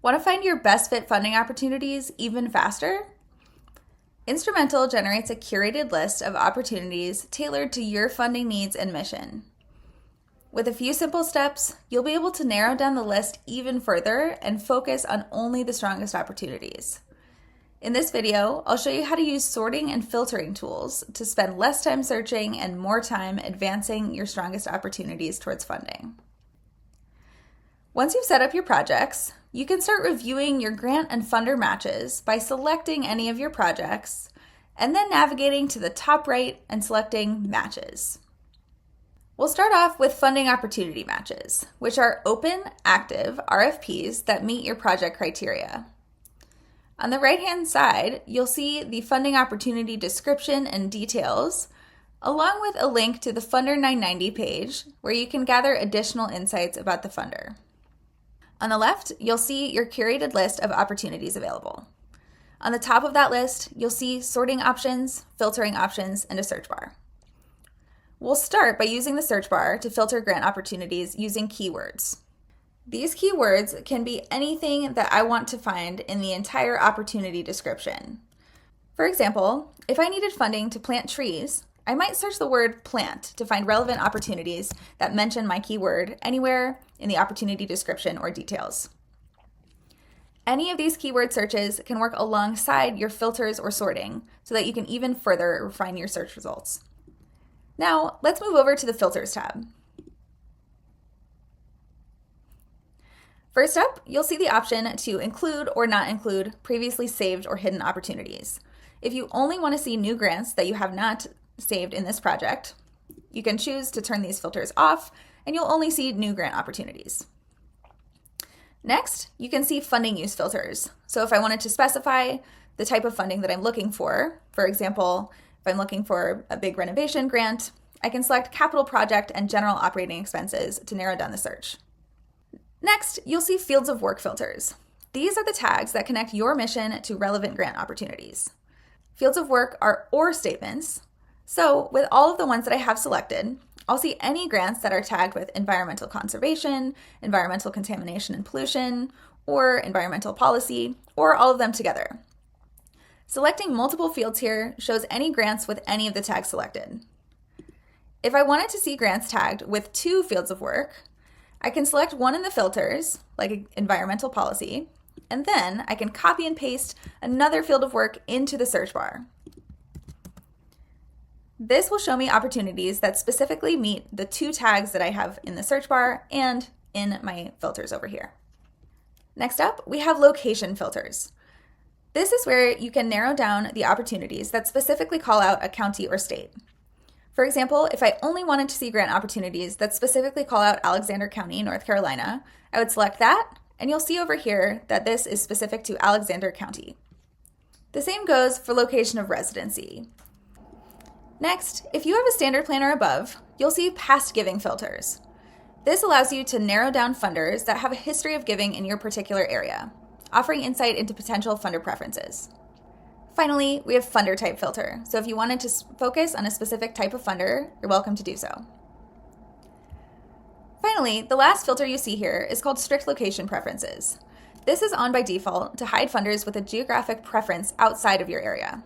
Want to find your best fit funding opportunities even faster? Instrumentl generates a curated list of opportunities tailored to your funding needs and mission. With a few simple steps, you'll be able to narrow down the list even further and focus on only the strongest opportunities. In this video, I'll show you how to use sorting and filtering tools to spend less time searching and more time advancing your strongest opportunities towards funding. Once you've set up your projects, you can start reviewing your grant and funder matches by selecting any of your projects and then navigating to the top right and selecting Matches. We'll start off with funding opportunity matches, which are open, active RFPs that meet your project criteria. On the right-hand side, you'll see the funding opportunity description and details, along with a link to the Funder 990 page where you can gather additional insights about the funder. On the left, you'll see your curated list of opportunities available. On the top of that list, you'll see sorting options, filtering options, and a search bar. We'll start by using the search bar to filter grant opportunities using keywords. These keywords can be anything that I want to find in the entire opportunity description. For example, if I needed funding to plant trees, I might search the word plant to find relevant opportunities that mention my keyword anywhere in the opportunity description or details. Any of these keyword searches can work alongside your filters or sorting so that you can even further refine your search results. Now, let's move over to the Filters tab. First up, you'll see the option to include or not include previously saved or hidden opportunities. If you only want to see new grants that you have not saved in this project, you can choose to turn these filters off and you'll only see new grant opportunities. Next, you can see funding use filters. So if I wanted to specify the type of funding that I'm looking for example, if I'm looking for a big renovation grant, I can select capital project and general operating expenses to narrow down the search. Next, you'll see fields of work filters. These are the tags that connect your mission to relevant grant opportunities. Fields of work are or statements. So with all of the ones that I have selected, I'll see any grants that are tagged with environmental conservation, environmental contamination and pollution, or environmental policy, or all of them together. Selecting multiple fields here shows any grants with any of the tags selected. If I wanted to see grants tagged with 2 fields of work, I can select one in the filters, like environmental policy, and then I can copy and paste another field of work into the search bar. This will show me opportunities that specifically meet the 2 tags that I have in the search bar and in my filters over here. Next up, we have location filters. This is where you can narrow down the opportunities that specifically call out a county or state. For example, if I only wanted to see grant opportunities that specifically call out Alexander County, North Carolina, I would select that, and you'll see over here that this is specific to Alexander County. The same goes for location of residency. Next, if you have a standard plan or above, you'll see past giving filters. This allows you to narrow down funders that have a history of giving in your particular area, offering insight into potential funder preferences. Finally, we have funder type filter. So if you wanted to focus on a specific type of funder, you're welcome to do so. Finally, the last filter you see here is called strict location preferences. This is on by default to hide funders with a geographic preference outside of your area.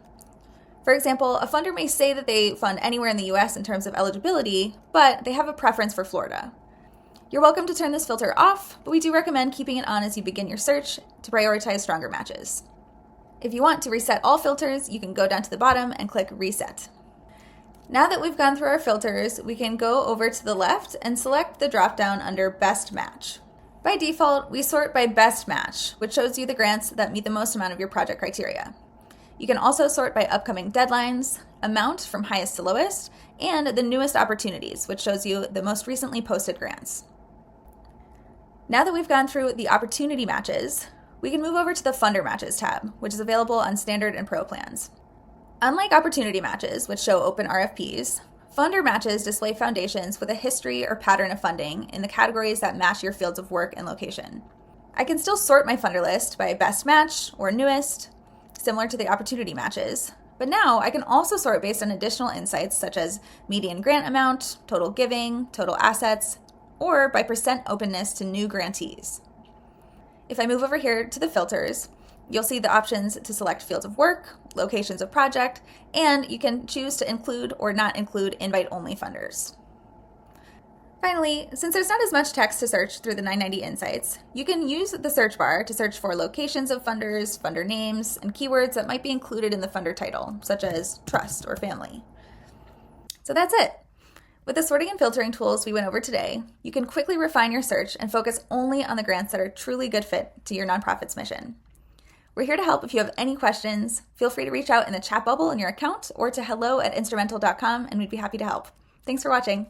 For example, a funder may say that they fund anywhere in the US in terms of eligibility, but they have a preference for Florida. You're welcome to turn this filter off, but we do recommend keeping it on as you begin your search to prioritize stronger matches. If you want to reset all filters, you can go down to the bottom and click Reset. Now that we've gone through our filters, we can go over to the left and select the dropdown under Best Match. By default, we sort by Best Match, which shows you the grants that meet the most amount of your project criteria. You can also sort by upcoming deadlines, amount from highest to lowest, and the newest opportunities, which shows you the most recently posted grants. Now that we've gone through the opportunity matches, we can move over to the Funder Matches tab, which is available on Standard and Pro plans. Unlike opportunity matches, which show open RFPs, Funder Matches display foundations with a history or pattern of funding in the categories that match your fields of work and location. I can still sort my funder list by best match or newest, similar to the opportunity matches, but now I can also sort based on additional insights such as median grant amount, total giving, total assets, or by percent openness to new grantees. If I move over here to the filters, you'll see the options to select fields of work, locations of project, and you can choose to include or not include invite-only funders. Finally, since there's not as much text to search through the 990 Insights, you can use the search bar to search for locations of funders, funder names, and keywords that might be included in the funder title, such as trust or family. So that's it. With the sorting and filtering tools we went over today, you can quickly refine your search and focus only on the grants that are truly good fit to your nonprofit's mission. We're here to help if you have any questions. Feel free to reach out in the chat bubble in your account or to hello@instrumentl.com, and we'd be happy to help. Thanks for watching.